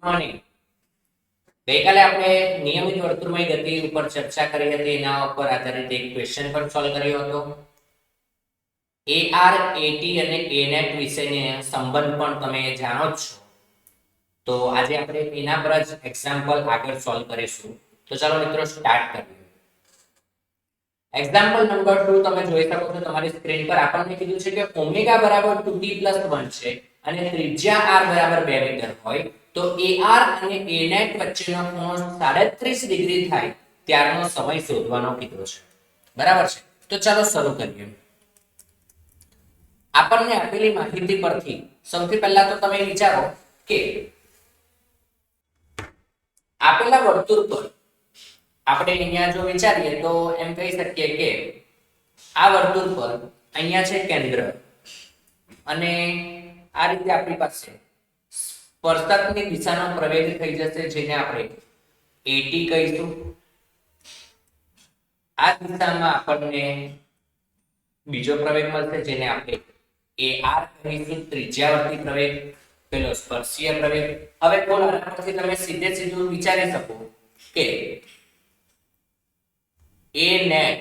Morning. ગઈકાલે આપણે નિયમિત વર્તુળમય ગતિ ઉપર ચર્ચા કરી હતી. એના ઉપર આધારિત એક ક્વેશ્ચન પણ સોલ્વ કર્યો હતો. AR, AT અને ANET વિશેનો સંબંધ પણ તમે જાણો જ છો. તો આજે આપણે એના પર જ એક્ઝામ્પલ આગળ સોલ્વ કરીશું. તો ચાલો મિત્રો સ્ટાર્ટ કરીએ. એક્ઝામ્પલ નંબર 2 તમે જોઈ શકો છો તમારી સ્ક્રીન પર. આપણને કીધું છે કે ઓમેગા બરાબર 2t + 1 છે અને ત્રિજ્યા r બરાબર 2 મીટર હોય તો AR અને ANET વચ્ચેનો ખૂણો 37 ડિગ્રી થાય ત્યારનો સમય શોધવાનો કીધો છે. બરાબર છે? તો ચાલો શરૂ કરીએ. આપણને આપેલી માહિતી પરથી સૌથી પહેલા તો તમે વિચારો કે આપેલા વર્તુળ પર આપણે અહીંયા જો વિચારીએ તો એમ કહી શકીએ કે આ વર્તુળ પર અહીંયા છે કેન્દ્ર અને આ રીતે આપણી પાસે સ્પર્શકની દિશાનો પ્રવેગ થઈ જશે જેને આપણે AT કહીશું. આ દિશામાં આપણને બીજો પ્રવેગ મળશે જેને આપણે AR કહીશું, ત્રિજ્યાવર્તી પ્રવેગ, પેલો સ્પર્શીય પ્રવેગ. હવે બોલો આના પરથી તમે સીધે સીધું વિચારી શકો કે ANET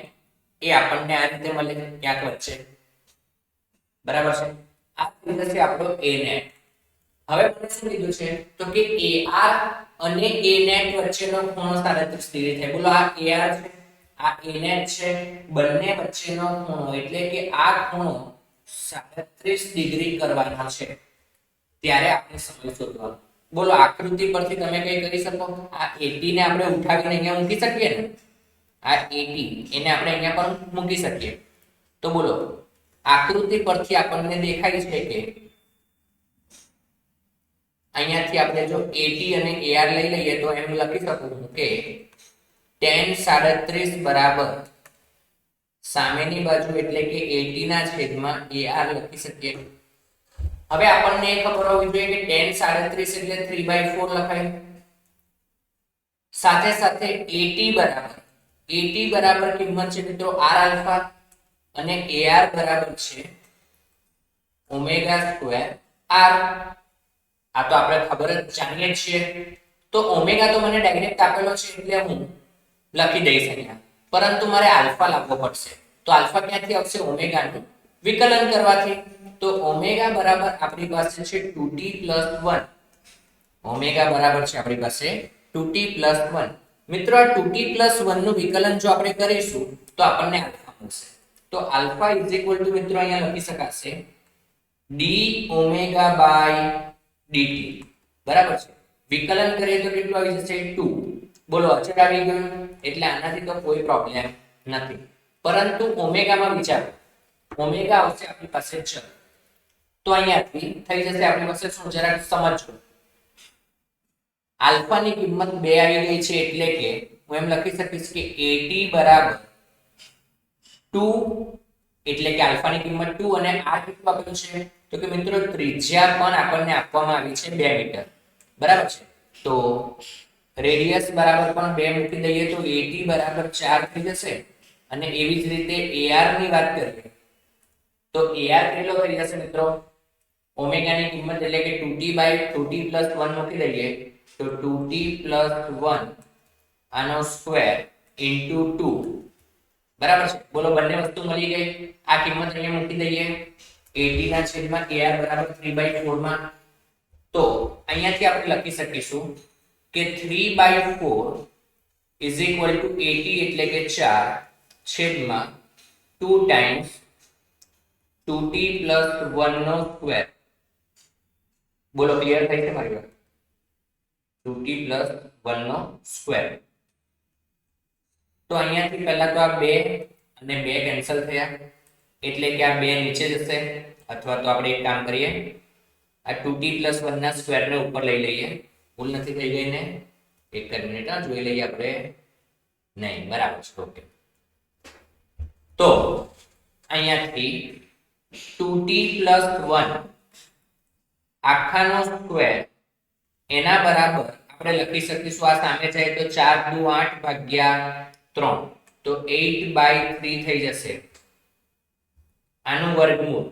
એ આપણને આ રીતે મળે ક્યાંક વચ્ચે. બરાબર છે? આ રીતે છે આપણો ANET. હવે મને શું કીધું છે તો કે AR અને ANET વચ્ચેનો ખૂણો 37 ડિગ્રી થાય. બોલો આ AR છે, આ ANET છે, બંને વચ્ચેનો ખૂણો એટલે કે આ ખૂણો 37 ડિગ્રી કરવાનો છે. ત્યારે આપણે સમય શોધવાનો. બોલો આકૃતિ પરથી તમે કઈ કરી શકો? આ AT ને આપણે ઉઠાવીને અહીંયા મૂકી શકીએ ને? આ AT એને આપણે અહીંયા પર મૂકી શકીએ. તો બોલો આકૃતિ પરથી આપણને દેખાય છે કે અહીંયાથી આપણે જો AT અને AR લઈ લઈએ તો એમ લખી શકું કે tan 37 બરાબર સામેની બાજુ એટલે કે AT ના છેદમાં AR લખી શકીએ. હવે આપણને એ ખબર હોવી જોઈએ કે tan 37 એટલે 3/4 લખાય. સાથે સાથે AT બરાબર કિંમત છે મિત્રો r આલ્ફા અને AR બરાબર છે ઓમેગા સ્ક્વેર r. આ તો આપણે ખબર જ જાણીએ છીએ. તો ઓમેગા તો મને ડાયરેક્ટ આપેલો છે એટલે હું લખી દઈશ અહીંયા, પરંતુ મારે આલ્ફા લાવવો પડશે. તો આલ્ફા ક્યાંથી આવશે? ઓમેગાનું વિકલન કરવાથી. તો ઓમેગા બરાબર આપણી પાસે છે 2t + 1. ઓમેગા બરાબર છે આપણી પાસે 2t + 1. મિત્રો આ 2t + 1 નું વિકલન જો આપણે કરીશું તો આપણને આલ્ફા મળશે. તો આલ્ફા = મિત્રો અહીંયા લખી શકાશે d / dt. બરાબર છે? વિકલન કરીએ તો કેટલું આવી જશે? 2. બોલો અચળ આવી ગયું એટલે આનાથી તો કોઈ પ્રોબ્લેમ નથી. પરંતુ ઓમેગામાં વિચારો, ઓમેગા આવશે આપણી પાસે ચલ. તો અહીંયાથી થઈ જશે આપણી પાસે શું? જરાક સમજો. આલ્ફાની કિંમત 2 આવી ગઈ છે એટલે કે હું એમ લખી શકીશ કે AT બરાબર 2 એટલે કે આલ્ફાની કિંમત 2 અને r કેટલું આપેલું છે તો કે મિત્રો ત્રિજ્યા પણ આપણને આપવામાં આવી છે 2 મીટર. બરાબર છે? તો રેડિયસ બરાબર પણ 2 મૂકી દઈએ તો AT બરાબર 4 થઈ જશે. અને એવી જ રીતે AR ની વાત કરીએ તો AR કેટલો થઈ જશે મિત્રો? ઓમેગાની કિંમત એટલે કે 2t + 1 મૂકી દઈએ તો 2t + 1 આનો સ્ક્વેર * 2. બરાબર છે? બોલો બંને વસ્તુ મળી ગઈ. આ કિંમત અહીંયા મૂકી દઈએ AT ના છેદમાં AR બરાબર 3/4 માં. તો અહીંયાથી આપણે લખી શકીશું કે 3/4 = AT એટલે કે 4 છેદમાં 2 ટાઈમ્સ 2t + 1 નો સ્ક્વેર. બોલો ક્લિયર થઈ છે મારી વાત? 2t + 1 નો સ્ક્વેર. તો અહીંયાથી પહેલા તો આ 2 અને 2 કેન્સલ થયા એટલે કે આ 2 નીચે જશે. અથવા તો આપણે એક કામ કરીએ, આ 2t + 1 ના સ્ક્વેરને ઉપર લઈ લઈએ. ભૂલ નથી થઈ ગઈ ને? એક મિનિટ જોઈ લઈએ આપણે. નહીં, બરાબર છે. ઓકે. તો અહીંયાથી 2t + 1 આખાનો સ્ક્વેર એના બરાબર આપણે લખી શકીશું આ સામે જાય તો 4 દુ 8 ભાગ્યા 3 તો 8/3 થઈ જશે. આનું વર્ગમૂળ.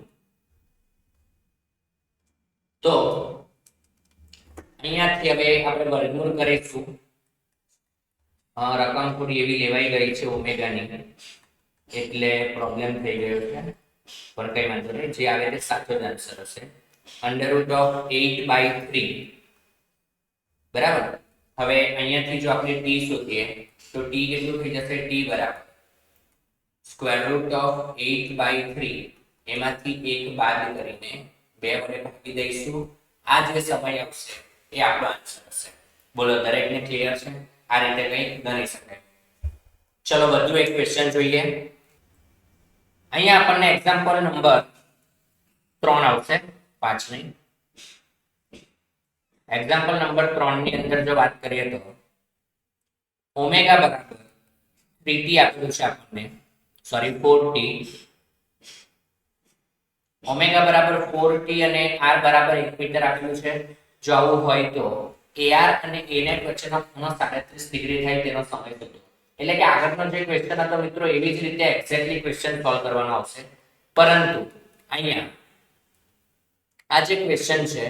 તો અહીંયાથી હવે આપણે વર્ગમૂળ કરીશું. રકમ થોડી એવી લેવાઈ ગઈ છે ઓમેગાની, એટલે પ્રોબ્લેમ થઈ ગયો છે, પણ કઈ વાંધો નહીં, જે આવે તે સાચો જ આન્સર હશે. √8/3 બરાબર. હવે અહીંયાથી જો આપણે t શોધીએ તો t કેટલું થઈ જશે? t બરાબર √8/3 એમાંથી 1 બાદ કરીને 2 વડે ભાગી દઈશું. આ જે સમય આવશે એ આપણો આન્સર હશે. બોલો, દરેકને ક્લિયર છે? આ રીતે કંઈ ગણી શકાય. ચલો વધુ એક ક્વેશ્ચન જોઈએ. અહીંયા આપણને એક્ઝામ્પલ નંબર 3 આવશે, 5 નહીં. એક્ઝામ્પલ નંબર 3 ની અંદર જો વાત કરીએ તો ઓમેગા બરાબર 3t આપેલું છે આપણને, સોરી 4t. ઓમેગા બરાબર 4t અને r બરાબર 1 મીટર આપેલું છે. જો આવું હોય તો ar અને anet વચ્ચેનો ખૂણો 37 ડિગ્રી થાય તેનો સમય શોધો. એટલે કે આગળનો જે ક્વેશ્ચન હતો મિત્રો, એવી જ રીતે એક્ઝેક્ટલી ક્વેશ્ચન સોલ્વ કરવાનો આવશે, પરંતુ અહીંયા આ જે ક્વેશ્ચન છે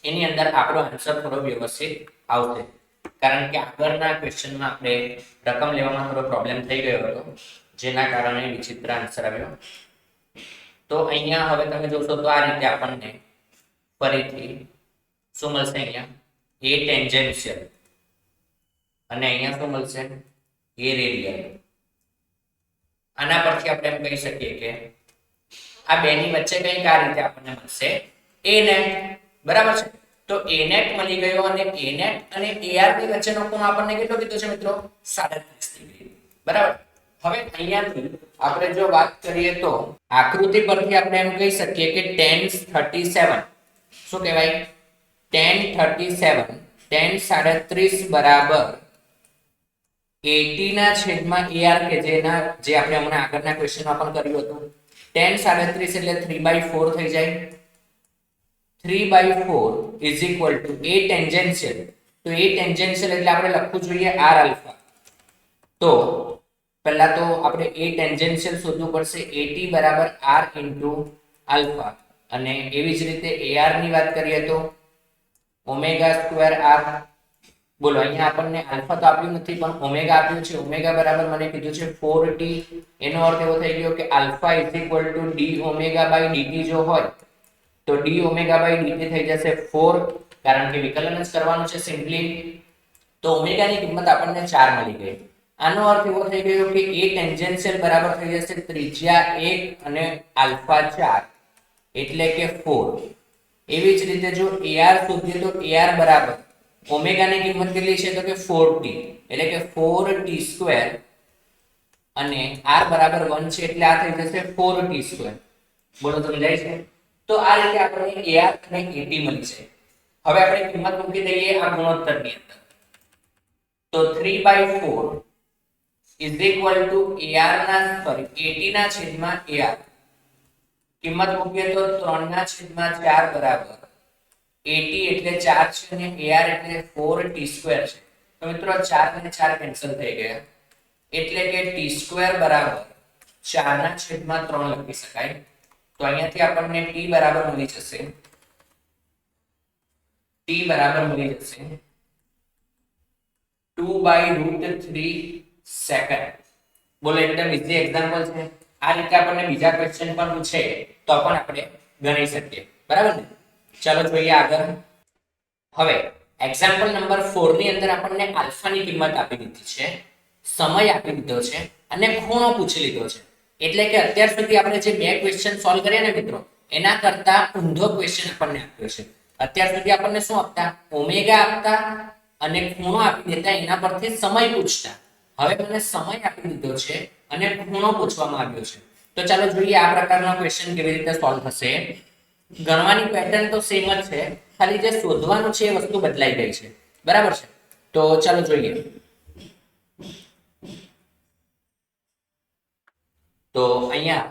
એની અંદર આપણો આન્સર થોડો વ્યવસ્થિત આવશે, કારણ કે આગળના ક્વેશ્ચનમાં આપણે રકમ લેવામાં થોડો પ્રોબ્લેમ થઈ ગયો હતો, જેના કારણે વિચિત્ર આન્સર આવ્યો. તો અહીંયા હવે તમે જોશો તો આ રીતે આપણને ફરીથી શું મળશે? અહીંયા a ટેન્જેન્શિયલ અને અહીંયા શું મળશે? a radial. આના પરથી આપણે એમ કહી શકીએ કે આ બેની વચ્ચે કંઈક આ રીતે આપણને મળશે a નેટ, બરાબર છે? તો a નેટ મળી ગયો અને a નેટ અને ar ની વચ્ચેનો ખૂણો આપણને કેટલો કીધો છે મિત્રો? 37 ડિગ્રી, બરાબર. હવે અહીંયાથી આપણે જો વાત કરીએ તો આકૃતિ પરથી આપણે એમ કહી શકીએ કે tan 37 શું કહેવાય? tan 37 tan 37 બરાબર 80 ના છેદમાં ar, કે જે આપણે હમણાં આગળના ક્વેશ્ચનમાં પણ કર્યું હતું. tan 37 એટલે 3/4 થઈ જાય. 3/4 is equal to a tangential. તો a ટેન્જેન્શિયલ એટલે આપણે લખવું જોઈએ r આલ્ફા. તો પહેલા તો આપણે a ટેન્જેન્શિયલ શોધવું પડશે. at બરાબર r into આલ્ફા, અને એવી જ રીતે ar ની વાત કરીએ તો ઓમેગા સ્ક્વેર r. બોલો, અહીંયા આપણને આલ્ફા તો આપ્યું નથી પણ ઓમેગા આપ્યું છે. ઓમેગા બરાબર મને કીધું છે 4t. એનો અર્થ એવો થઈ ગયો કે alpha is equal to d omega by dt જો હોય તો d ઓમેગા બાય dt થઈ જશે 4, કારણ કે વિકલન જ કરવાનું છે સિમ્પલી. તો ઓમેગા ની કિંમત આપણને 4 મળી ગઈ. આનો અર્થ એવો થઈ ગયો કે a ટેન્જેન્શિયલ બરાબર થઈ જશે ત્રિજ્યા 1 અને આલ્ફા 4 એટલે કે 4. એવી જ રીતે જો ar શોધીએ તો ar બરાબર ઓમેગા ની કિંમત કેટલી છે? તો કે 4t, એટલે કે 4t2, અને r બરાબર 1 છે એટલે આ થઈ જશે 4t2. બોલો, સમજાય છે? તો આ રીતે આપણને ar અને at મળી છે. હવે આપણે કિંમત મૂકી દઈએ આ ગુણોત્તરની અંદર. તો 3/4 is equal to ar ના સોરી 80 ના છેદમાં ar. કિંમત મૂકીએ તો 3 ના છેદમાં 4 બરાબર 80 એટલે 4 છે અને ar એટલે 4t2 છે. તો મિત્રો 4 અને 4 કેન્સલ થઈ ગયા, એટલે કે t2 બરાબર 4 ના છેદમાં 3 લખી શકાય. તો અહીંયાથી આપણને t બરાબર મળી જશે (2/√3 સેકન્ડ. બોલો, એકદમ ઈઝી એક્ઝામ્પલ છે. આ રીતે આપણને બીજા ક્વેશ્ચન પણ પૂછે તો પણ આપણે ગણી શકીએ, બરાબર ને? ચાલો જોઈએ આગળ. હવે એક્ઝામ્પલ નંબર 4 ની અંદર આપણને આલ્ફાની કિંમત આપી દીધી છે, સમય આપી દીધો છે અને ખૂણો પૂછી લીધો છે. એટલે કે અત્યાર સુધી આપણે જે બે ક્વેશ્ચન સોલ્વ કર્યા ને મિત્રો, એના કરતા ઊંધો ક્વેશ્ચન આપણને આપ્યો છે. અત્યાર સુધી આપણને શું આપતા? ઓમેગા આપતા અને ખૂણો આપી દેતા, એના પરથી સમય પૂછતા. હવે મને સમય આપી દીધો છે અને ખૂણો પૂછવામાં આવ્યો છે. તો ચાલો જોઈએ આ પ્રકારનો ક્વેશ્ચન કેવી રીતે સોલ્વ થશે. ગણવાની પેટર્ન તો સેમ જ છે, ખાલી જે શોધવાનું છે એ વસ્તુ બદલાઈ ગઈ છે, બરાબર છે? તો ચાલો જોઈએ. તો અહીંયા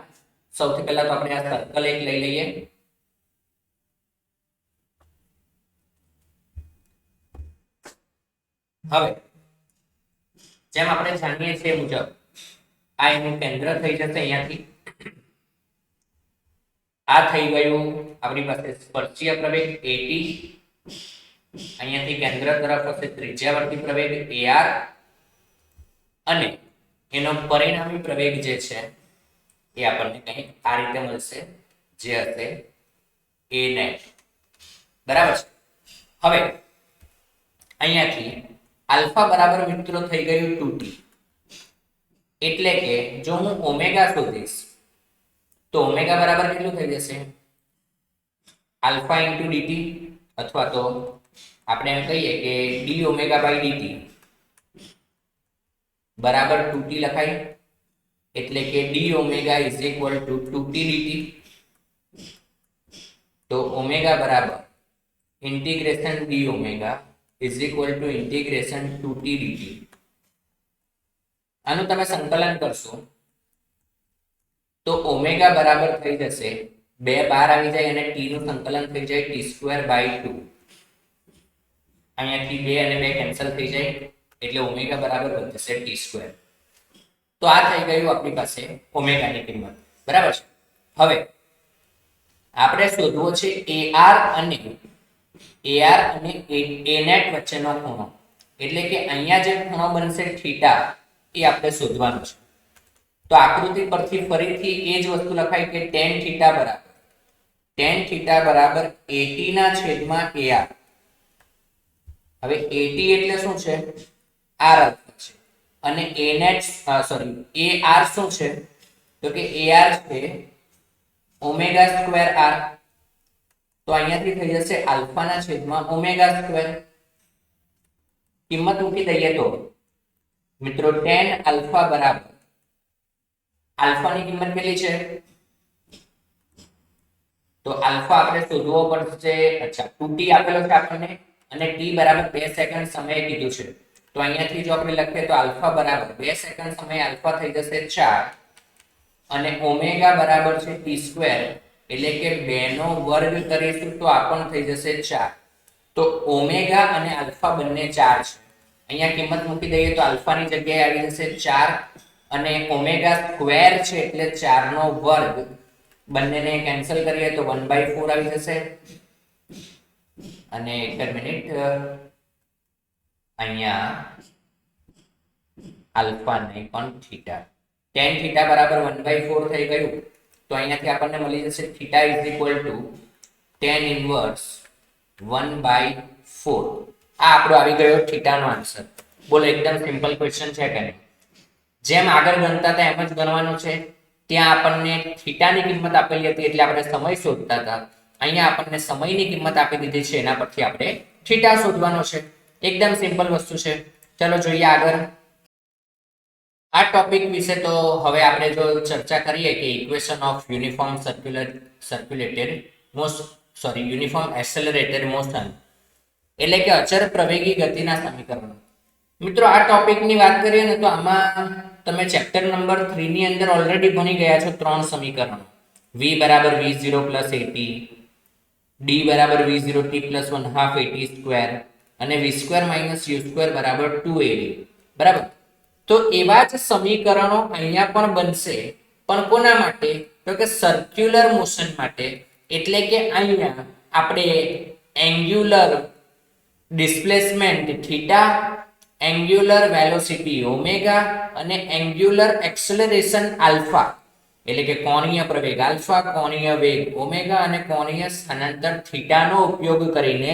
સૌથી પહેલા તો આપણે આ સર્કલ એક લઈ લઈએ. હવે જેમ આપણે જાણીએ છીએ મુજબ આ એનું કેન્દ્ર થઈ જશે અહીંયાથી. આ થઈ ગયું આપણી પાસે સ્પર્શીય પ્રવેગ 80 અહીંયાથી કેન્દ્ર તરફ હશે ત્રિજ્યાવર્તી પ્રવેગ AR અને એનો પરિણામી પ્રવેગ જે છે એ આપણને કંઈક આ રીતે મળશે જે હશે a net. બરાબર છે. હવે અહીંયાથી આલ્ફા બરાબર મિત્રો થઈ ગયું 2t, એટલે કે જો હું ઓમેગા શોધીશ તો ઓમેગા બરાબર કેટલું થઈ જશે આલ્ફા ઇન્ટુ dt, અથવા તો આપણે એમ કહીએ કે d ઓમેગા બાય dt બરાબર 2t લખાય, એટલે કે d omega is equal two 2t dt. તો ઓમેગા બરાબર integration d omega is equal two integration 2t dt. આનું તમે સંકલન કરશો તો ઓમેગા બરાબર થઈ જશે 2 બહાર આવી જાય અને t નું સંકલન થઈ જાય t²/2. અહીંયાથી 2 અને 2 કેન્સલ થઈ જાય એટલે ઓમેગા બરાબર બનશે t². તો આ થઈ ગયું આપણી પાસે ઓમેગાની કિંમત. બરાબર છે. હવે આપણે શોધવો છે AR અને a net વચ્ચેનો ખૂણો, એટલે કે અહીંયા જે ખૂણો બનશે થીટા એ આપણે શોધવાનો છે. તો આકૃતિ પરથી ફરીથી એ જ વસ્તુ લખાય કે tan થીટા બરાબર AT ના છેદમાં AR. હવે AT એટલે શું છે? R છે. અને A net AR શું છે? તો કે AR છે ઓમેગા સ્ક્વેર R. તો અહીંયાથી થઈ જશે આલ્ફા ના છેદમાં ઓમેગા સ્ક્વેર. કિંમત મૂકી દઈએ તો મિત્રો tan આલ્ફા બરાબર આલ્ફાની કિંમત કેટલી છે? તો આલ્ફા આપણે શોધવો પડશે. અચ્છા 2t આપેલો છે આપણને અને t બરાબર 2 સેકન્ડ સમયે કીધું છે. તો અહીંયાથી જો આપણે લખીએ તો આલ્ફા બરાબર 2 સેકન્ડ સમયે આલ્ફા થઈ જશે 4 અને ઓમેગા બરાબર છે t², એટલે કે 2 નો વર્ગ કરીશું તો આ પણ થઈ જશે 4. તો ઓમેગા અને આલ્ફા બંને 4 છે. અહીંયા કિંમત મૂકી દઈએ તો આલ્ફાની જગ્યાએ આવી જશે 4 અને ઓમેગા સ્ક્વેર છે એટલે 4 નો વર્ગ. બંનેને કેન્સલ કરીએ તો 1/4 આવી જશે. અને એક મિનિટ, અહીંયા આલ્ફા નહીં પણ થીટા, tan થીટા બરાબર 1/4 થઈ ગયું. તો અહીંયાથી આપણને મળી જશે theta is equal two tan inverse 1/4. આ આપણો આવી ગયો થીટાનો આન્સર. બોલો એકદમ સિમ્પલ ક્વેશ્ચન છે કે નહીં? જેમ આગળ ગણતા હતા એમ જ ગણવાનું છે. ત્યાં આપણને થીટાની કિંમત આપેલી હતી એટલે આપણે સમય શોધતા હતા. અહીંયા આપણને સમયની કિંમત આપી દીધી છે, એના પરથી આપણે થીટા શોધવાનો છે. એકદમ સિમ્પલ વસ્તુ છે. ચલો જોઈએ આગળ. આ ટોપિક વિશે તો હવે આપણે જો ચર્ચા કરીએ કે equation of uniform uniform accelerated motion, એટલે કે અચળ પ્રવેગી ગતિના સમીકરણો. મિત્રો આ ટોપિકની વાત કરીએ ને તો આમાં તમે ચેપ્ટર નંબર 3 ની અંદર ઓલરેડી ભણી ગયા છો 3 સમીકરણો. v બરાબર v0 પ્લસ at, d બરાબર v0t પ્લસ 1/2 at સ્ક્વેર અને v2 માઇનસ u2 બરાબર 2ad. બરાબર. તો એવા જ સમીકરણો અહીંયા પણ બનશે, પણ કોના માટે? તો કે સર્ક્યુલર મોશન માટે. એટલે કે અહીંયા આપણે angular displacement theta, angular velocity omega અને એન્ગ્યુલર એક્સેલરેશન આલ્ફા, એટલે કે કોણીય પ્રવેગ આલ્ફા, કોણીય વેગ ઓમેગા અને કોણીય સ્થાનાંતર થીટાનો ઉપયોગ કરીને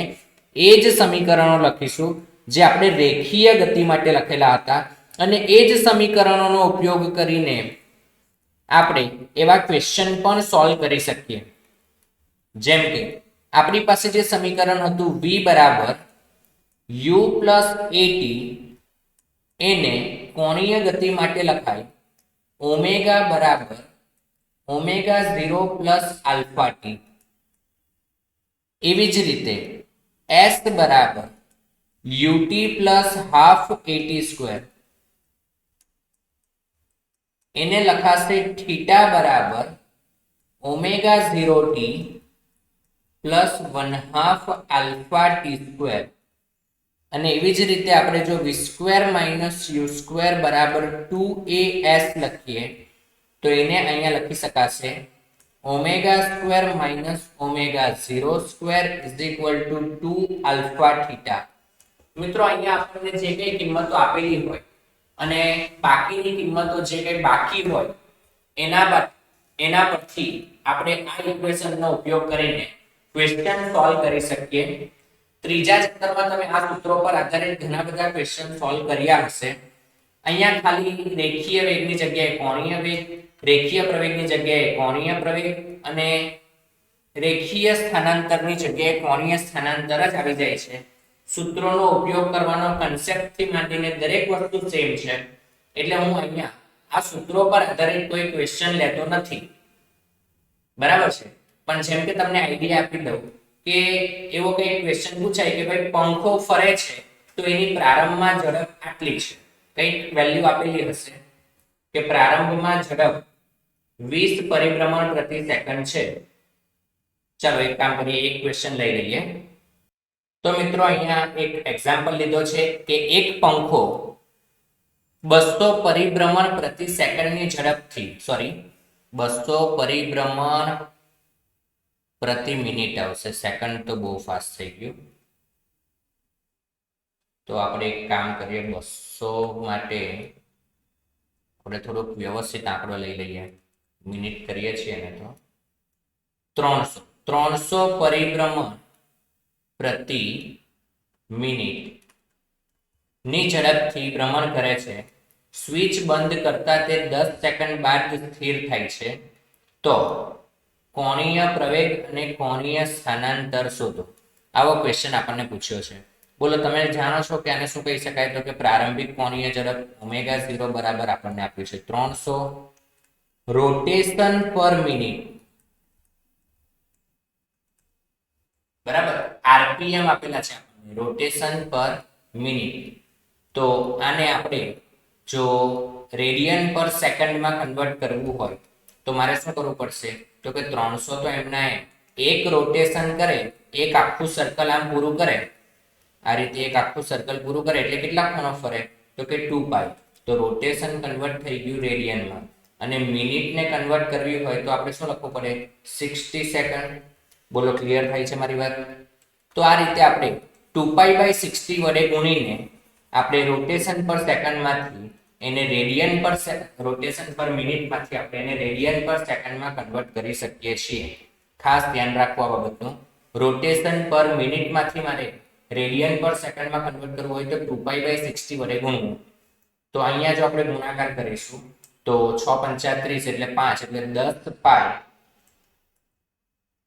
એ જ સમીકરણો લખીશું જે આપણે રેખીય ગતિ માટે લખેલા હતા. અને એ જ સમીકરણોનો ઉપયોગ કરીને આપણે એવા ક્વેશ્ચન પણ સોલ્વ કરી શકીએ. જેમ કે આપણી પાસે જે સમીકરણ હતું v બરાબર u પ્લસ at, એને કોણીય ગતિ માટે લખાય ઓમેગા બરાબર ઓમેગા 0 પ્લસ આલ્ફા t. એવી જ રીતે s બરાબર ut plus half at square, એને લખાશે થીટા બરાબર omega 0t plus 1/2 alpha t square. અને એવી જ રીતે આપણે જો v2 માઇનસ u2 બરાબર 2as લખીએ તો એને અહીંયા લખી શકાશે omega square minus omega 0 square is equal to 2 alpha theta. મિત્રો અહીંયા આપણને જે કઈ કિંમતો આપેલી હોય અને બાકીની કિંમતો જે કઈ બાકી હોય એના પરથી આપણે આ ઇક્વેશનનો ઉપયોગ કરીને ક્વેશ્ચન સોલ્વ કરી શકીએ. ત્રીજા ચેપ્ટરમાં તમે આ સૂત્રો પર આધારિત ઘણા બધા ક્વેશ્ચન સોલ્વ કર્યા હશે. અહીંયા ખાલી રેખીય વેગની જગ્યાએ કોણીય વેગ, રેખીય પ્રવેગની જગ્યાએ કોણીય પ્રવેગ અને રેખીય સ્થાનાંતરની જગ્યાએ કોણીય સ્થાનાંતર જ આવી જાય છે. સૂત્રોનો ઉપયોગ કરવાનો કન્સેપ્ટ થી માંડીને દરેક વસ્તુ સેમ છે. એટલે હું અહીંયા આ સૂત્રો પર આધારિત કોઈ ક્વેશ્ચન લેતો નથી, બરાબર છે. પણ જેમ કે તમને આઈડિયા આપી દઉં કે એવો કઈ ક્વેશ્ચન પૂછાય કે ભાઈ પંખો ફરે છે તો એની પ્રારંભમાં ઝડપ આટલી છે, કઈ વેલ્યુ આપેલી હશે કે પ્રારંભમાં ઝડપ 20 પરિભ્રમણ પ્રતિ સેકન્ડ છે. ચાલો એક કામ કરીએ, એક ક્વેશ્ચન લઈ લઈએ. તો મિત્રો અહીંયા એક એક્ઝામ્પલ લીધો છે કે એક પંખો 200 પરિભ્રમણ પ્રતિ સેકન્ડની ઝડપથી 200 પરિભ્રમણ પ્રતિ મિનિટ આવશે. સેકન્ડ તો બહુ ફાસ્ટ થઈ ગયું. તો આપણે એક કામ કરીએ, 200 માટે આપણે થોડુંક વ્યવસ્થિત આંકડો લઈ લઈએ. મિનિટ કરીએ છીએ ને તો 300 પરિભ્રમણ પ્રતિ મિનિટ ની ઝડપથી ભ્રમણ કરે છે. સ્વિચ બંધ કરતા તે 10 સેકન્ડ બાદ સ્થિર થાય છે. તો કોણીય પ્રવેગ અને કોણીય સ્થાનાંતર શોધો. આવો ક્વેશ્ચન આપણને પૂછ્યો છે. બોલો તમે જાણો છો કે આને શું કહી શકાય? તો કે પ્રારંભિક કોણીય ઝડપ ઓમેગા 0 બરાબર આપણને આપ્યું છે 300 રોટેશન પર મિનિટ, બરાબર. આરપીએમ આપેલા છે આપણને, રોટેશન પર મિનિટ. તો આને આપણે જો રેડિયન પર સેકન્ડમાં કન્વર્ટ કરવું હોય તો મારે શું કરવું પડશે? તો કે 300 તો એમના એક રોટેશન કરે, એક આખું સર્કલ આમ પૂરું કરે, આ રીતે એક આખું સર્કલ પૂરું કરે એટલે કેટલા ખૂણો ફરે? તો કે 2π. તો રોટેશન કન્વર્ટ થઈ ગયું રેડિયનમાં. અને મિનિટને કન્વર્ટ કરવી હોય તો આપણે શું લખવું પડે? 60 સેકન્ડ. બોલો ક્લિયર થાય છે મારી વાત? તો આ રીતે આપણે 2π/60 વડે ગુણીને આપણે રોટેશન પર સેકન્ડમાંથી એને રેડિયન પર રોટેશન પર મિનિટમાંથી આપણે એને રેડિયન પર સેકન્ડમાં કન્વર્ટ કરી શકીએ છીએ. ખાસ ધ્યાન રાખવું આ બાબતનું. રોટેશન પર મિનિટમાંથી મારે રેડિયન પર સેકન્ડમાં કન્વર્ટ કરવું હોય તો 2π/60 વડે ગુણવું. તો અહીંયા જો આપણે ગુણાકાર કરીશું તો 6 × 35 એટલે 5 એટલે 10π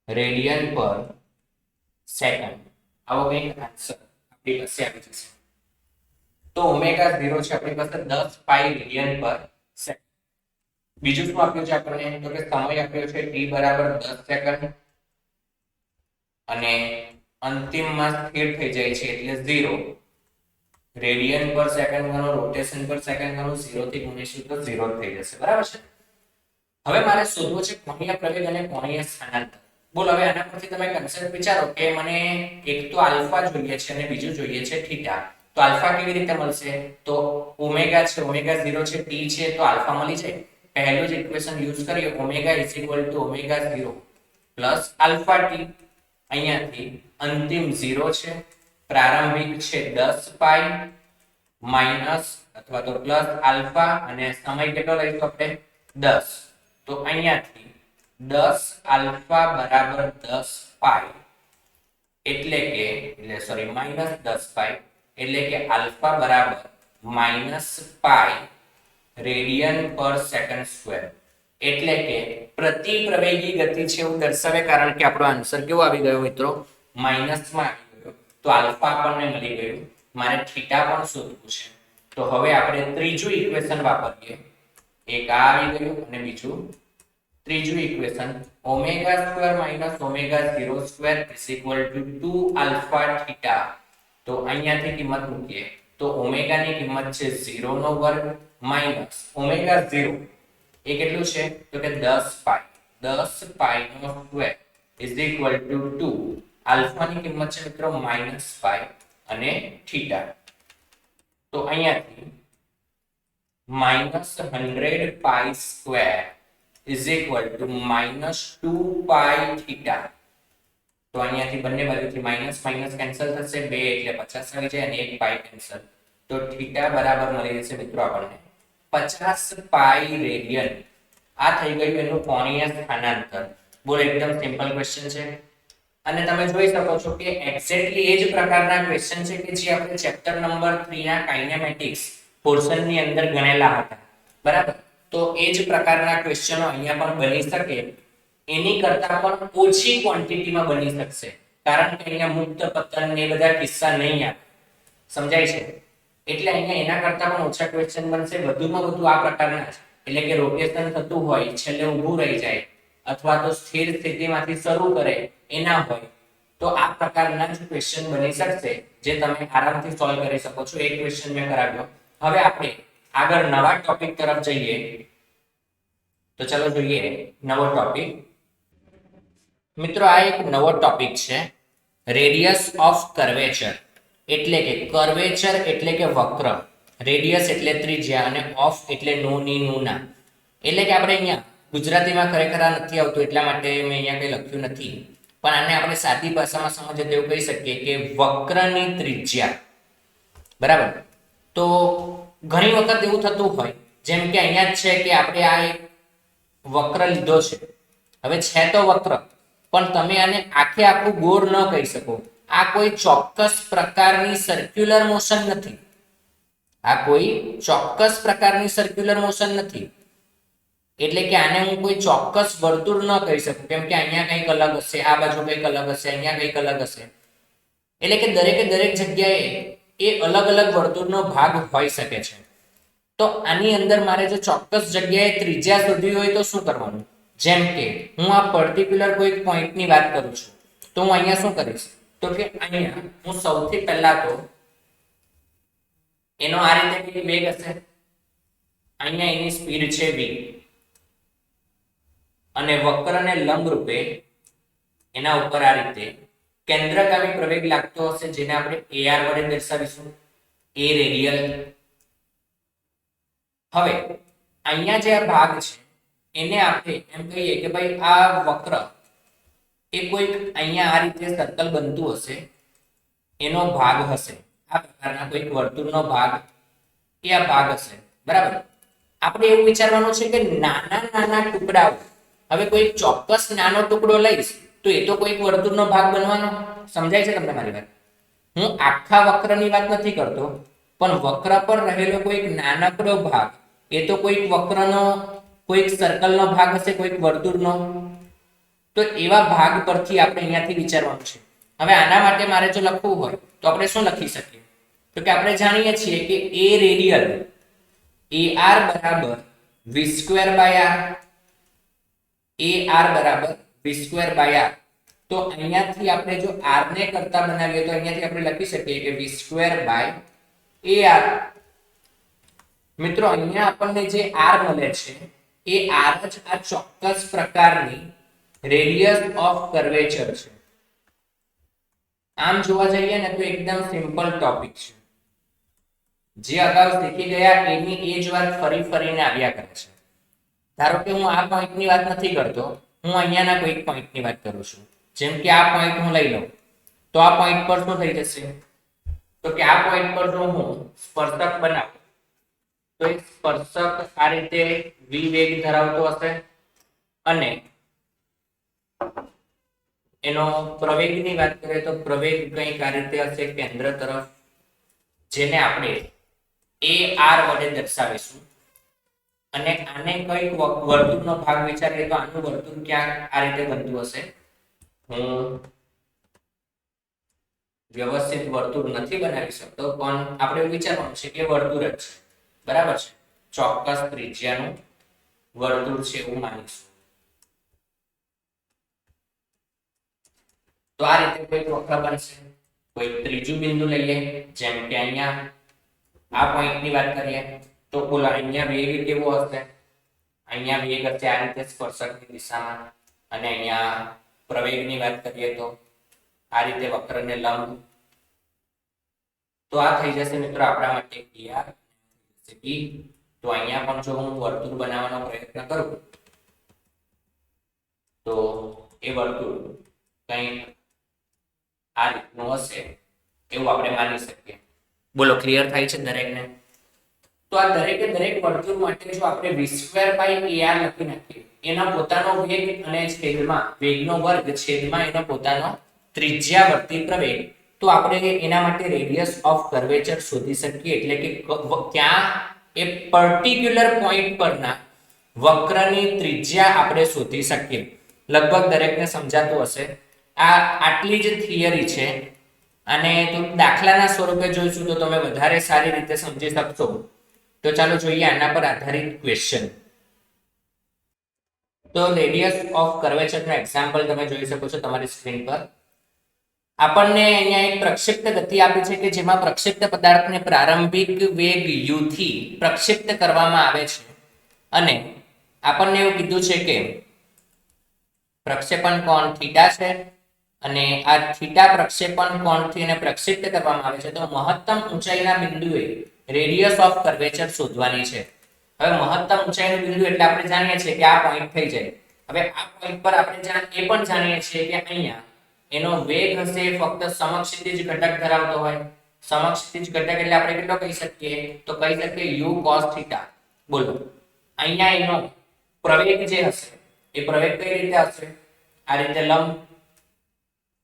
રેડિયન પર સેકન્ડ. આવો કંઈક આન્સર આપણી પાસે આવી જશે. તો ઓમેગા 0 છે આપણી પાસે 10π રેડિયન પર સેકન્ડ. બીજું શું આપ્યું છે આપણને? તો કે સમય આપ્યો છે t બરાબર 10 સેકન્ડ અને અંતિમમાં સ્થિર થઈ જાય છે એટલે 0. રેડિયન પર સેકન્ડ ગણો, રોટેશન પર સેકન્ડ ગણો, 0 થી ગુણીશું તો 0 થઈ જશે, બરાબર છે. હવે મારે શોધવું છે કોણીય પ્રવેગ અને કોણીય સ્થાનાંતર. બોલ હવે આના પરથી તમે કન્સેપ્ટ વિચારો કે મને એક તો આલ્ફા જોઈએ છે અને બીજું જોઈએ છે થીટા. તો આલ્ફા કેવી રીતે મળશે? તો ઓમેગા છે, ઓમેગા 0 છે, t છે તો આલ્ફા મળી જાય. પહેલું જ ઇક્વેશન યુઝ કરીએ, omega omega 0 plus alpha t. અહીંયાથી અંતિમ 0 છે, પ્રારંભિક છે 10π માઈનસ અથવા તો પ્લસ આલ્ફા અને સમય કેટલો લઈશું આપણે? 10. તો અહીંયાથી 10 આલ્ફા બરાબર 10π એટલે માઈનસ 10π એટલે કે આલ્ફા બરાબર -π રેડિયન પર સેકન્ડ સ્ક્વેર. એટલે કે પ્રતિ પ્રવેગી ગતિ છે એવું દર્શાવે, કારણ કે આપણો આન્સર કેવો આવી ગયો મિત્રો? માઈનસમાં આવી ગયો. તો આલ્ફા આપણને મળી ગયું. મારે થીટા પણ શોધવું છે. તો હવે આપણે ત્રીજું ઇક્વેશન વાપરીએ. એક આ આવી ગયું અને બીજું ત્રીજું equation omega square minus omega 0 square is equal to 2 alpha theta. તો અહીંયાથી કિંમત મૂકીએ તો ઓમેગા ની કિંમત છે 0 નો વર્ગ માઈનસ ઓમેગા 0 એ કેટલું છે? તો કે 10π. 10π નો square is equal to 2. Alpha ની કિંમત છે મિત્રો -π અને થીટા. તો અહીંયાથી -100π square is equal to -2 pi theta. તો અહીંયાથી બંને બાજુથી માઈનસ માઈનસ કેન્સલ થશે, 2 એટલે 50 આવી જાય અને 1 પાઈ કેન્સલ. તો થીટા બરાબર મળી જશે મિત્રો આપણને 50 પાઈ રેડિયન. આ થઈ ગયું એનું કોણીય સ્થાનાંતર. બોલો, એકદમ સિમ્પલ ક્વેશ્ચન છે. અને તમે જોઈ શકો છો કે એક્ઝેક્ટલી એ જ પ્રકારના ક્વેશ્ચન છે કે જે આપણે ચેપ્ટર નંબર 3 ના કાઇનેમેટિક્સ પોર્શનની અંદર ગણેલા હતા. બરાબર? તો એ જ પ્રકારના ક્વેશ્ચનો અહીંયા પણ બની શકે, એની કરતા પણ ઓછી ક્વોન્ટિટીમાં બની શકશે, કારણ કે અહીંયા મુક્ત પતન ને બધા કિસ્સા નહીં આવે. સમજાય છે? એટલે અહીંયા એના કરતા પણ ઓછા ક્વેશ્ચન બનશે. વધુમાં વધુ આ પ્રકારના છે, એટલે કે રોટેશન થતું હોય, છેલ્લે ઊભું રહી જાય અથવા તો સ્થિર સ્થિતિમાંથી શરૂ કરે એના હોય, તો આ પ્રકારના જ ક્વેશ્ચન બની શકશે જે તમે આરામથી સોલ્વ કરી શકો છો. એક ક્વેશ્ચન મેં કરાવ્યો. હવે આપણે આગળ નવા ટોપિક તરફ જઈએ. તો ચલો જોઈએ નવો ટોપિક. મિત્રો, આ એક નવો ટોપિક છે, રેડિયસ ઓફ કર્વેચર. એટલે કે કર્વેચર એટલે કે વક્ર, રેડિયસ એટલે ત્રિજ્યા અને ઓફ એટલે નો ની નું ના. એટલે કે આપણે અહીંયા ગુજરાતીમાં ખરેખર આ નથી આવતું એટલા માટે મેં અહીંયા કંઈ લખ્યું નથી, પણ આને આપણે સાદી ભાષામાં સમજીએ તો એવું કહી શકીએ કે વક્રની ત્રિજ્યા. બરાબર? તો ઘણી વખત એવું થતું હોય, જેમ કે અહીંયા જ છે કે આપણે આ એક વક્ર લીધો છે. હવે છે તો વક્ર, પણ તમે આને આખે આખું ગોળ ન કહી શકો. આ કોઈ ચોક્કસ પ્રકારની સર્ક્યુલર મોશન નથી. આ કોઈ ચોક્કસ પ્રકારની સર્ક્યુલર મોશન નથી. એટલે કે આને હું કોઈ ચોક્કસ વર્તુળ ન કહી શકું, કેમ કે અહીંયા કંઈક અલગ હશે, આ બાજુ કંઈક અલગ હશે, અહીંયા કંઈક અલગ હશે. એટલે કે દરેકે દરેક જગ્યાએ એ અલગ અલગ વર્તુળનો ભાગ હોઈ શકે છે. તો આની અંદર મારે જો ચોક્કસ જગ્યાએ ત્રિજ્યા શોધવી હોય તો શું કરવાનું? જેમ કે હું આ પર્ટિક્યુલર કોઈ પોઈન્ટની વાત કરું છું, તો હું અહીંયા શું કરીશ? તો કે અહીંયા હું સૌથી પહેલા તો એનો આ રીતે કઈ વેગ હશે, અહીંયા એની સ્પીડ છે v, અને વક્રને લંબ રૂપે એના ઉપર આ રીતે કેન્દ્રગામી પ્રવેગ લાગતો હશે, જેને આપણે ar વડે દર્શાવીશું, a રેડિયલ. હવે અહીંયા જે આ ભાગ છે એને આપણે એમ કહીએ કે ભાઈ આ વક્ર એ કોઈ અહીંયા આ રીતે સર્કલ બનતું હશે એનો ભાગ હશે. આ પ્રકારના કોઈક વર્તુળનો ભાગ એ આ ભાગ હશે. બરાબર? આપણે એવું વિચારવાનું છે કે નાના નાના ટુકડાઓ, હવે કોઈ ચોક્કસ નાનો ટુકડો લઈશ તો એ તો કોઈક વર્તુળનો ભાગ બનવાનો. સમજાય છે તમને મારી વાત? હું આખા વક્રની વાત નથી કરતો, પણ વક્ર પર રહેલો કોઈક નાનકડો ભાગ એ તો કોઈક વક્રનો, કોઈક સર્કલનો ભાગ હશે, કોઈક વર્તુળનો. તો એવા ભાગ પરથી આપણે અહીંયાથી વિચારવાનું છે. હવે આના માટે મારે જો લખવું હોય તો આપણે શું લખી શકીએ? તો કે આપણે જાણીએ છીએ કે a રેડિયલ ar બરાબર v²/r, ar બરાબર v²/r. તો અહીંયાથી આપણે જો r ને કરતા બનાવીએ તો અહીંયાથી આપણે લખી શકીએ કે v²/ar. મિત્રો, અહીંયા આપણને જે r મળે છે એ r જ આ ચોક્કસ પ્રકારની રેડિયસ ઓફ કર્વેચર છે. આમ જોવા જઈએ ને તો એકદમ સિમ્પલ ટોપિક છે. જે અગાઉ શીખી ગયા એની એ જ વાત ફરી ફરીને આવ્યા કરે છે. ધારો કે હું આ પોઈન્ટની વાત નથી કરતો, હું અહીંયાના કોઈક પોઈન્ટની વાત કરું છું. જેમ કે આ પોઈન્ટ હું લઈ લઉં તો આ પોઈન્ટ પર શું થઈ જશે? તો કે આ પોઈન્ટ પર જો હું સ્પર્શક બનાવું તો એક સ્પર્શક આ રીતે v વેગ ધરાવતો હશે અને એનો પ્રવેગની વાત કરીએ તો પ્રવેગ કંઈક આ રીતે હશે કેન્દ્ર તરફ, જેને આપણે ar વડે દર્શાવીશું. અને આને કઈક વર્તુળનો ભાગ વિચારીએ તો આનું વર્તુળ ક્યાંક આ રીતે બનતું હશે. હું વ્યવસ્થિત વર્તુળ નથી બનાવી શકતો, પણ આપણે વિચારવાનું છે કે વર્તુળ જ છે. બરાબર છે? ચોક્કસ ત્રિજ્યાનું વર્તુળ છે એવું માનીશું. તો આ રીતે કોઈ વક્ર બનશે. કોઈ ત્રીજું બિંદુ લઈએ, જેમ કે અહીંયા આ પોઈન્ટની વાત કરીએ તો બોલો અહીંયા વેગ કેવો હશે? અહીંયા વેગ હશે આ રીતે સ્પર્શકની દિશામાં, અને અહીંયા પ્રવેગની વાત કરીએ તો આ રીતે વક્રને લંબ. તો આ થઈ જશે મિત્રો આપણા માટે ar. તો અહીંયા પણ જો હું વર્તુળ બનાવવાનો પ્રયત્ન કરું તો એ વર્તુળ કંઈક આ રીતનું હશે એવું આપણે માની શકીએ. બોલો ક્લિયર થાય છે દરેકને? તો આ દરેકે દરેક વર્તુળ માટે જો આપણે v²/ar લખી નાખીએ, એના પોતાનો વેગ અને છેદમાં વેગનો વર્ગ છેદમાં એનો પોતાનો ત્રિજ્યાવર્તી પ્રવેગ, તો આપણે એના માટે રેડિયસ ઓફ કર્વેચર શોધી શકીએ. એટલે કે ક્યાં એ પર્ટિક્યુલર પોઈન્ટ પરના વક્રની ત્રિજ્યા આપણે શોધી શકીએ. લગભગ દરેકને સમજાતું હશે. આ આટલી જ થિયરી છે અને દાખલાના સ્વરૂપે જોઈશું તો તમે વધારે સારી રીતે સમજી શકશો. તો ચાલો જોઈએ આના પર આધારિત ક્વેશ્ચન. તો રેડિયસ ઓફ કર્વેચરનો એક્ઝામ્પલ તમે જોઈ શકો છો તમારી સ્ક્રીન પર. આપણને અહીંયા એક પ્રક્ષિપ્ત ગતિ આપી છે કે જેમાં પ્રક્ષિપ્ત પદાર્થને પ્રારંભિક વેગ u થી પ્રક્ષિપ્ત કરવામાં આવે છે અને આપણને એવું કીધું છે કે પ્રક્ષેપણ કોણ થીટા છે અને આ થીટા પ્રક્ષેપણ કોણથી એને પ્રક્ષિપ્ત કરવામાં આવે છે. તો મહત્તમ ઊંચાઈના બિંદુએ રેડિયસ ઓફ કર્વેચર શોધવાની છે. હવે મહત્તમ ઊંચાઈનું બિંદુ એટલે આપણે જાણીએ છીએ કે આ પોઈન્ટ થઈ જાય. હવે આ પોઈન્ટ પર આપણે એ પણ જાણીએ છીએ કે અહીંયા એનો વેગ હશે ફક્ત સમક્ષિતિજ ઘટક ધરાવતો હોય. સમક્ષિતિજ ઘટક એટલે આપણે કેટલો કહી શકીએ? તો કહી શકીએ u cos θ. બોલો અહીંયા એનો પ્રવેગ જે હશે એ પ્રવેગ કઈ રીતે હશે? આ રીતે લંબ,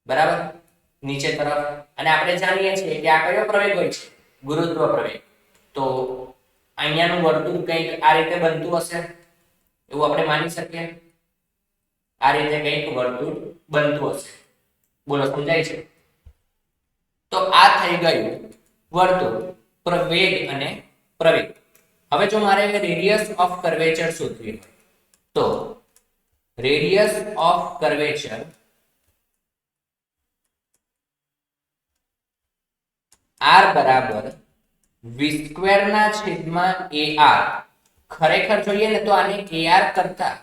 બરાબર, નીચે તરફ. અને આપણે જાણીએ છીએ કે આ કયો પ્રવેગ હોય છે? ગુરુત્વ પ્રવેગ. તો અહીંયાનું વર્તુળ કંઈક આ રીતે બનતું હશે એવું આપણે માની શકીએ. આ રીતે કંઈક વર્તુળ બનતું હશે. બોલો સમજાય છે? તો આ થઈ ગયું વર્તુળ, પ્રવેગ અને પ્રવેગ. હવે જો મારે રેડિયસ ઓફ કર્વેચર શોધવી હોય તો રેડિયસ ઓફ કર્વેચર r બરાબર v²/ar. ખરેખર જોઈએ ને તો આને ar કરતા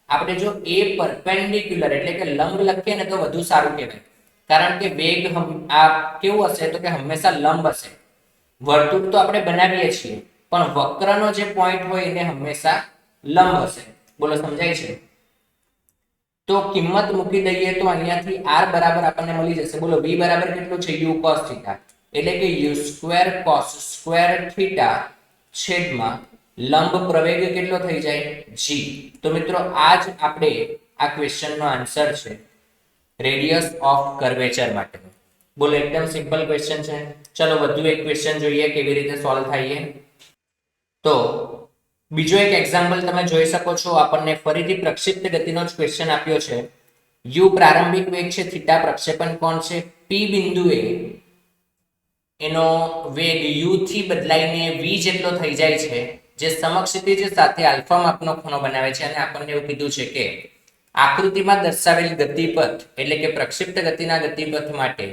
આપણે જો a પરપેન્ડિક્યુલર એટલે કે લંબ લખીએ ને તો વધુ સારું કહેવાય. કારણ કે વેગ આ કેવું હશે તો કે હંમેશા લંબ હશે. વર્તુળ તો આપણે બનાવીએ છીએ પણ વક્રનો જે પોઈન્ટ હોય એને હંમેશા લંબ હશે. બોલો સમજાય છે? તો કિંમત મૂકી દઈએ તો અહીંયાથી r બરાબર આપણને મળી જશે. બોલો v બરાબર કેટલું છે? u cos θ. એટલે કે u² cos² θ છેદમાં લંબ પ્રવેગ કેટલો થઈ જાય? g. તો મિત્રો આ જ આપણે આ ક્વેશ્ચનનો આન્સર છે રેડિયસ ઓફ કર્વેચર માટે. બોલો એકદમ સિમ્પલ ક્વેશ્ચન છે. ચલો વધુ એક ક્વેશ્ચન જોઈએ કેવી રીતે સોલ્વ થાય. તો બીજો એક એક્ઝામ્પલ તમે જોઈ શકો છો. આપણને ફરીથી પ્રક્ષિપ્ત ગતિનો જ ક્વેશ્ચન આપ્યો છે. u પ્રારંભિક વેગ છે, થીટા પ્રક્ષેપણ કોણ છે, p બિંદુએ એનો વેગ u થી બદલાઈને v જેટલો થઈ જાય છે જે સમક્ષિતિજ સાથે આલ્ફા માપનો ખૂણો બનાવે છે. અને આપણને એવું કીધું છે કે આકૃતિમાં દર્શાવેલ ગતિપથ એટલે કે પ્રક્ષિપ્ત ગતિના ગતિપથ માટે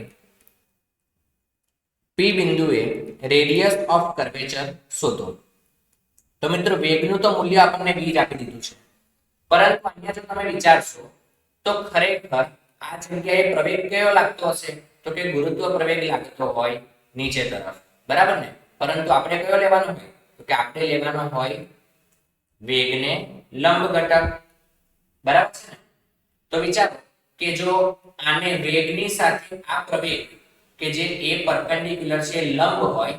p બિંદુએ રેડિયસ ઓફ કર્વેચર શોધો. તો મિત્રો વેગનું તો મૂલ્ય આપણને v આપી દીધું છે, પરંતુ અહીંયા જો તમે વિચારશો તો ખરેખર આ જગ્યાએ પ્રવેગ કયો લાગતો હશે? તો કે ગુરુત્વ પ્રવેગ લાગતો હોય નીચે તરફ, બરાબર ને? પરંતુ આપણે કયો લેવાનો હોય? તો કે આપણે લેવાનો હોય વેગને લંબ ઘટક, બરાબર છે ને? તો વિચારો કે જો આને વેગની સાથે આ પ્રવેગ કે જે a પરપેન્ડિક્યુલર છે લંબ હોય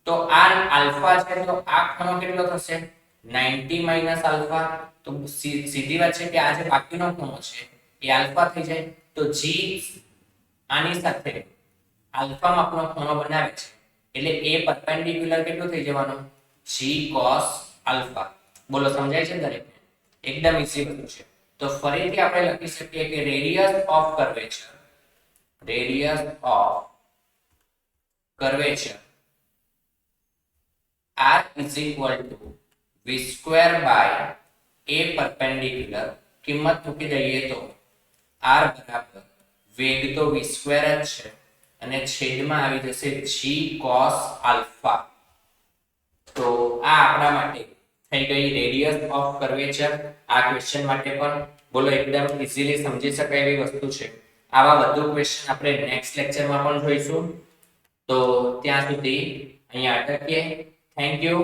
તો આ આલ્ફા છે તો આ ખૂણો કેટલો થશે? 90 - આલ્ફા. તો સીધી વાત છે કે આ જે બાકીનો ખૂણો છે એ આલ્ફા થઈ જાય. તો g આની સાથે આલ્ફા માપનો ખૂણો બનાવે છે એટલે a પરપેન્ડિક્યુલર કેટલું થઈ જવાનું? g cos alpha. બોલો સમજાય છે દરેકને? એકદમ ઈઝી વસ્તુ છે. તો ફરીથી આપણે લખી શકીએ કે radius of curvature r is equal to v²/a perpendicular. કિંમત મૂકી દઈએ તો r બરાબર વેગ તો v² જ છે અને છેદમાં આવી જશે g cos આલ્ફા. તો આ આપણા માટે થઈ ગઈ રેડિયસ ઓફ કર્વેચર. આ ક્વેશ્ચન માટે પણ બોલો એકદમ ઈઝીલી સમજી શકાય એવી વસ્તુ છે. આવા વધુ ક્વેશ્ચન આપણે નેક્સ્ટ લેક્ચરમાં પણ જોઈશું. તો ત્યાં સુધી અહીંયા અટકીએ. Thank you.